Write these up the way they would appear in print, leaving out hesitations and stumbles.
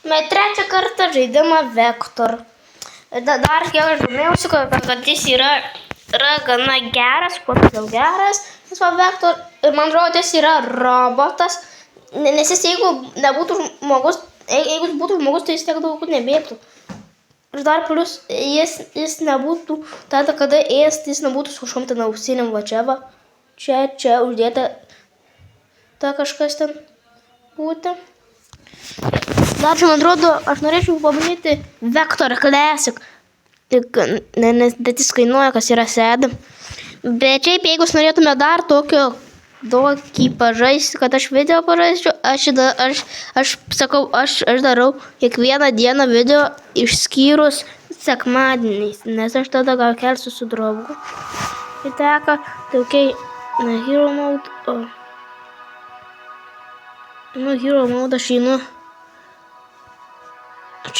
Bet trečią kartą žaidimą Vektor. Dar kiek aš domėjausi, kad jis yra gana geras, kuo toliau geras. Jis va Vektor, ir man atrodo, jis yra robotas. Nes jis jeigu nebūtų žmogus, jeigu jis būtų žmogus, tai jis tiek daug nebėgtų. Ir dar plus, jis nebūtų, tada kada ėst, jis nebūtų su kažkom ten ausinėm, va čia va. Čia uždėta ta kažkas ten būti. Dar čia, man atrodo, aš norėčiau pabandyti Vektor Classic. Nes jis kainuoja, kas yra sėda. Bet šiaip, jeigu jūs norėtume dar tokį pažaisti, kad aš video pažaisčiau, aš sakau, aš darau kiekvieną dieną video išskyrus sekmadieniais, nes aš tada gal kelsiu su draugu. Tai teka, tokiai, Hero Mode, Hero Mode aš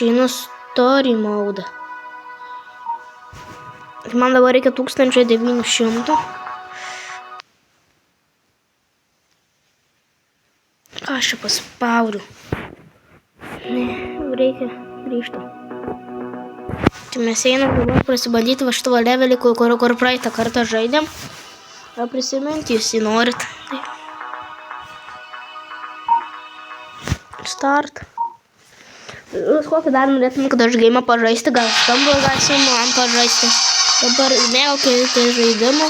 einu Story Mode. Man dabar reikia 1900. Ką aš čia paspaudžiu? Ne, reikia grįžti. Tai mes einam dabar prasibandyti va šitą levelį, kur praeitą kartą žaidėm. Gal prisiminti jūs jį norit. Start. Kokį dar norėtume, kad aš geimą pažaisti, gal skamba, gal su man pažaisti. Dabar neaukia žaidimų.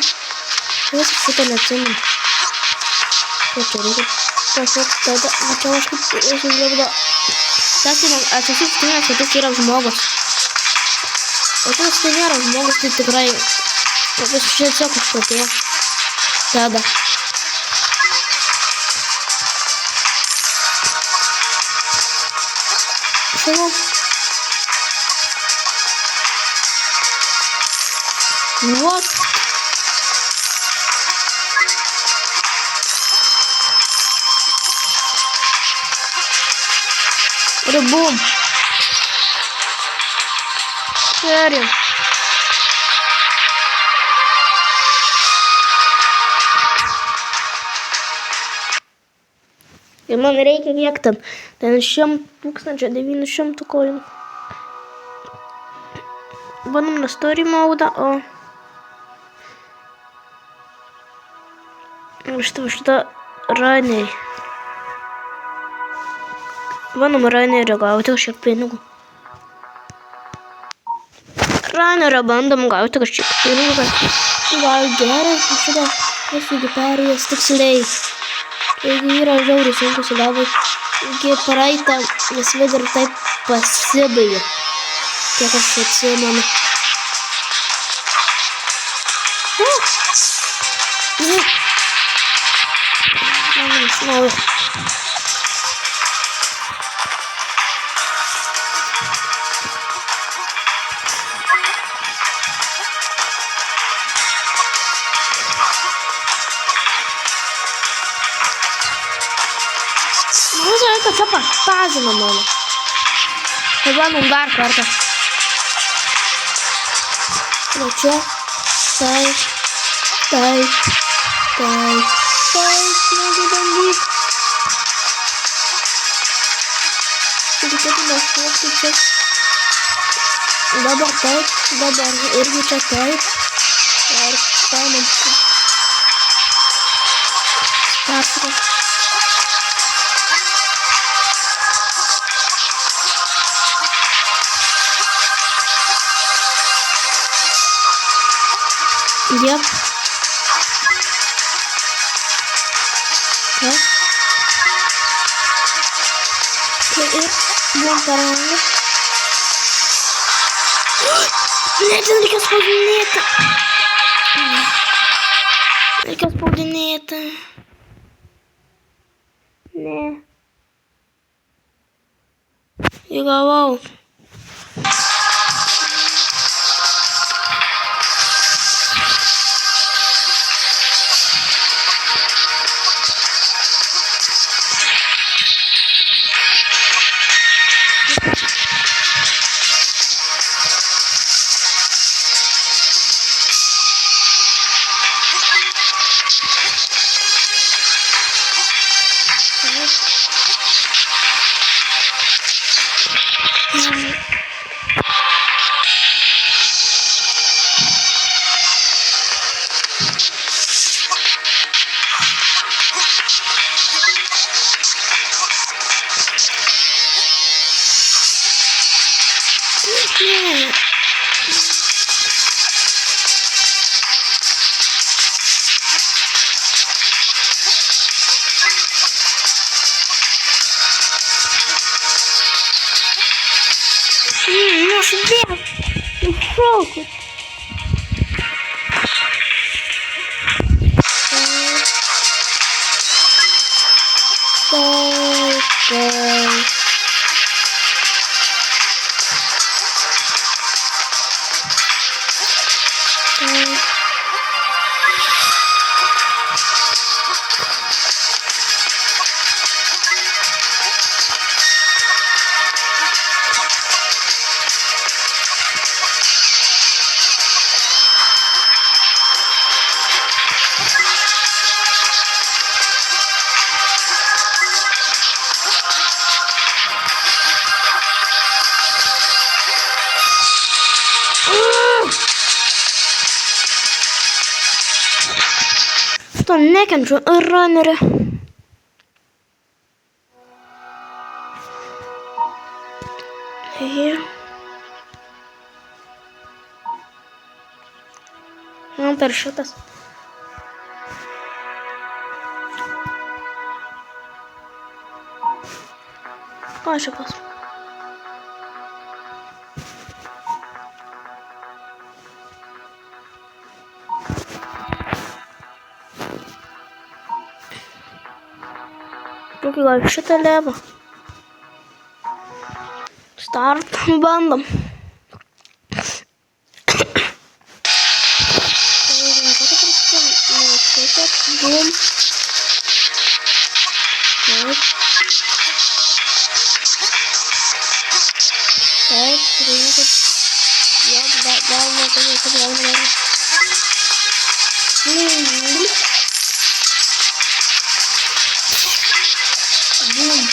Vis šitą neatsimenu. Kaip čia reikia pasiekti tada. Čia aš kaip išžvelgdo. Tas tai man atsisitikinęs, kad jis yra žmogus. O tas tai nėra žmogus, tai tikrai. Jis tiesiog kažkokie. Tada. Šau. What? Ir bum. Seri. Ir man reikia kiek ten 1900 koinų. Bandom na Story Mode, o šitą Runnerį. Bandom Runnerį gauti kažkiek pinigų. Runnerio bandom gauti kažkiek pinigų. Gal gerai, šitą visgi perėjęs tiksliai. Jeigu yra žiauriai sunku sugalvoti, iki praeitą vis vis ir taip pasibaigė. Kiek aš atsimenu. Nauja. Kad čia pastazino mano. Tai bandom dar kartą. Va čia. Taip. Negi bandyt. Reikėtų nešokti čia. Dabar taip. Dabar irgi čia taip. Ir paimam. Persukam. Yep. Okay. Ir buvom parangę. Ne, ten reikia spaudinėti. Reikia spaudinėti. Ne. Įgavau. Ne. Ну, сидел. Ну, шоку. Tuo nekenčiu runnerį. Man per šitas. Ko šitas? Kokį gal šitą levą. Start bandom. Bum. Taip. Taip, turėjau, kad jo, gal neturėjau, kad gal neturėjau. Bum.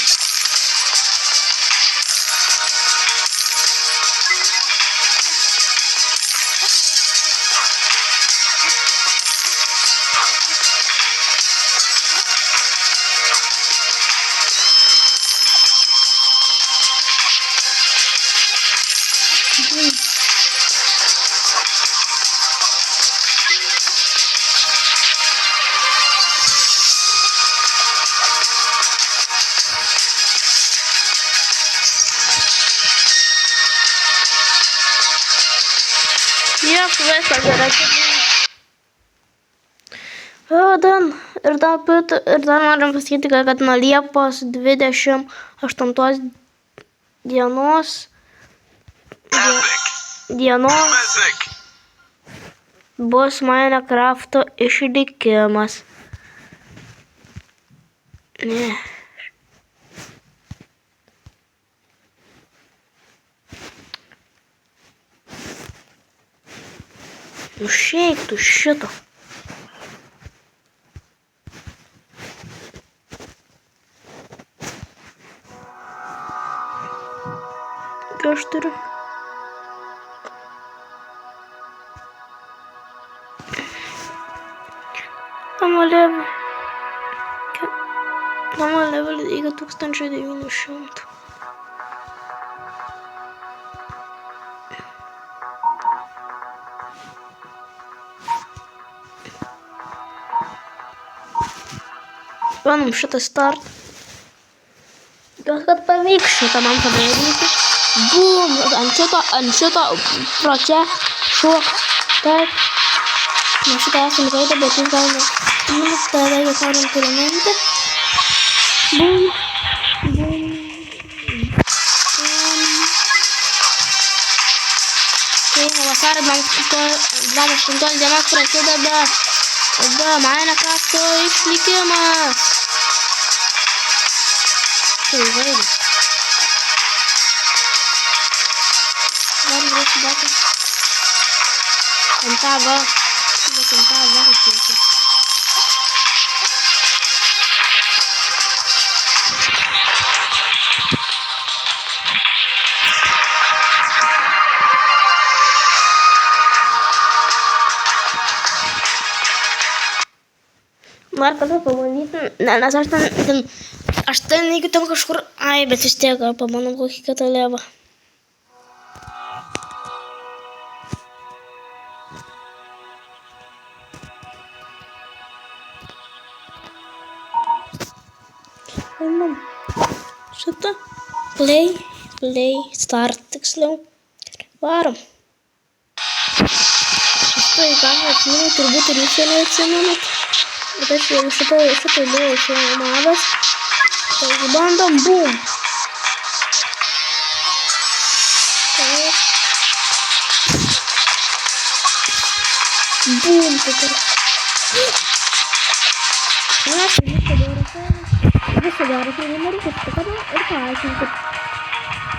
Jep, viskas gerai. Ir dar norim pasakyti, kad nuo Liepos 28 dienos bus Minecrafto išlikimas. Ne. Užeik tu šito. Ką aš turiu? Mano level iki 1900. Bandom šitą start. Gal kad pavyks šitą man padaryti. Bum! Ant šito proceso. Taip. Nuo šitą esam žaidę, bet jis gal ne. Minus tada jau norim priminti. Bum. Tai nuo vasario 28 dienos prasideda Minecrafto išlikimas. Tai žaidė. Dar grįžti datą. Kentavo. Kentavo varas jaučiu. Dar kada pabandyti, nes aš ten iki ten kažkur, bet vis tiek pabandom kokį kitą levą. Kalbam. Šitą. Play, start tiksliau. Varom. Šitą į ką atsimenu, turbūt ir jūs neatsimenat. Bet aš jau šitą buvau filmavęs. Taigi bandom, bum. Bum, taip ir. Visą gerą, tai nereikia šitą ir paaiškinkit.